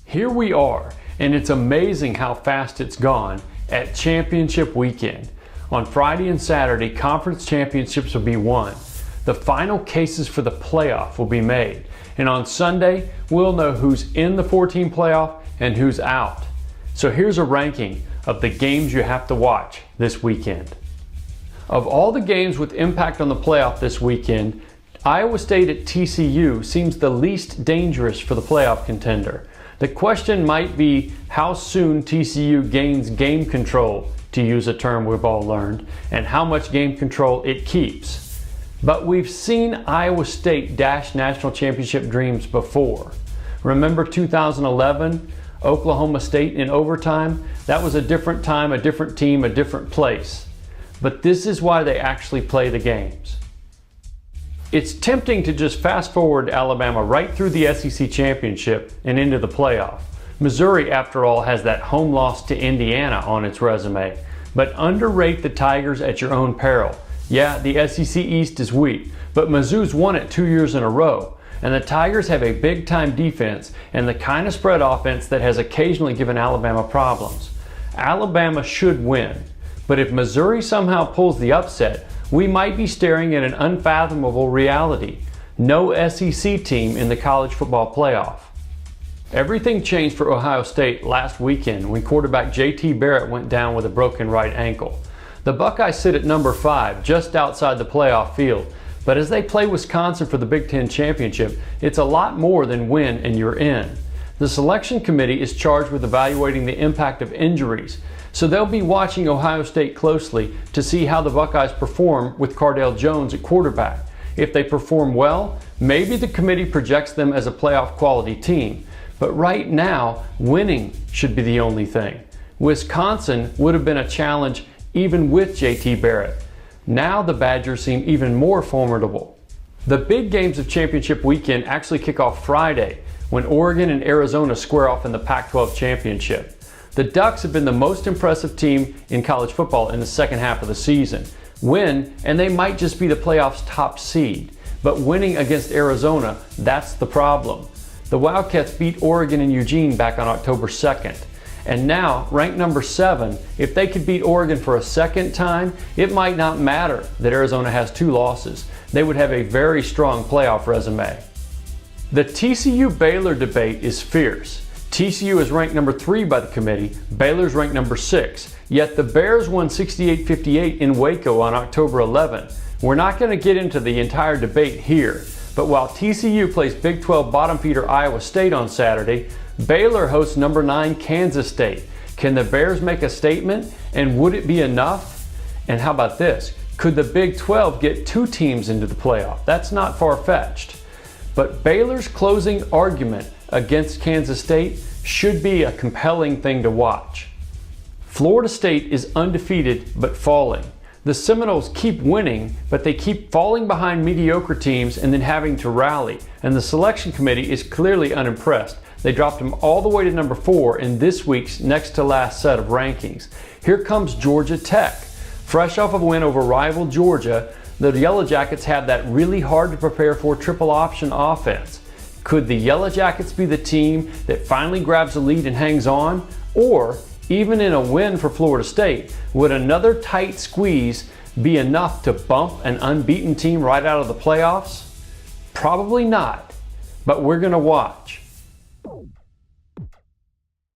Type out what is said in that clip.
Here we are, and it's amazing how fast it's gone at championship weekend. On Friday and Saturday, conference championships will be won. The final cases for the playoff will be made. And on Sunday, we'll know who's in the 4-team playoff and who's out. So here's a ranking of the games you have to watch this weekend. Of all the games with impact on the playoff this weekend, Iowa State at TCU seems the least dangerous for the playoff contender. The question might be how soon TCU gains game control, to use a term we've all learned, and how much game control it keeps. But we've seen Iowa State dash national championship dreams before. Remember 2011, Oklahoma State in overtime? That was a different time, a different team, a different place. But this is why they actually play the games. It's tempting to just fast forward Alabama right through the SEC championship and into the playoff. Missouri, after all, has that home loss to Indiana on its resume. But underrate the Tigers at your own peril. Yeah, the SEC East is weak, but Mizzou's won it 2 years in a row. And the Tigers have a big-time defense and the kind of spread offense that has occasionally given Alabama problems. Alabama should win, but if Missouri somehow pulls the upset, we might be staring at an unfathomable reality. No SEC team in the college football playoff. Everything changed for Ohio State last weekend when quarterback J.T. Barrett went down with a broken right ankle. The Buckeyes sit at number 5, just outside the playoff field. But as they play Wisconsin for the Big Ten Championship, it's a lot more than win and you're in. The selection committee is charged with evaluating the impact of injuries, so they'll be watching Ohio State closely to see how the Buckeyes perform with Cardale Jones at quarterback. If they perform well, maybe the committee projects them as a playoff quality team. But right now, winning should be the only thing. Wisconsin would have been a challenge even with J.T. Barrett. Now the Badgers seem even more formidable. The big games of championship weekend actually kick off Friday when Oregon and Arizona square off in the Pac-12 championship. The Ducks have been the most impressive team in college football in the second half of the season. Win, and they might just be the playoff's top seed. But winning against Arizona, that's the problem. The Wildcats beat Oregon and Eugene back on October 2nd. And now, ranked number 7, if they could beat Oregon for a second time, it might not matter that Arizona has 2 losses. They would have a very strong playoff resume. The TCU-Baylor debate is fierce. TCU is ranked number 3 by the committee, Baylor's ranked number 6, yet the Bears won 68-58 in Waco on October 11. We're not going to get into the entire debate here, but while TCU plays Big 12 bottom feeder Iowa State on Saturday, Baylor hosts number 9 Kansas State. Can the Bears make a statement, and would it be enough? And how about this? Could the Big 12 get 2 teams into the playoff? That's not far-fetched. But Baylor's closing argument against Kansas State should be a compelling thing to watch. Florida State is undefeated but falling. The Seminoles keep winning, but they keep falling behind mediocre teams and then having to rally. And the selection committee is clearly unimpressed. They dropped them all the way to number 4 in this week's next to last set of rankings. Here comes Georgia Tech. Fresh off of a win over rival Georgia, the Yellow Jackets have that really hard to prepare for triple option offense. Could the Yellow Jackets be the team that finally grabs the lead and hangs on? Or, even in a win for Florida State, would another tight squeeze be enough to bump an unbeaten team right out of the playoffs? Probably not, but we're going to watch.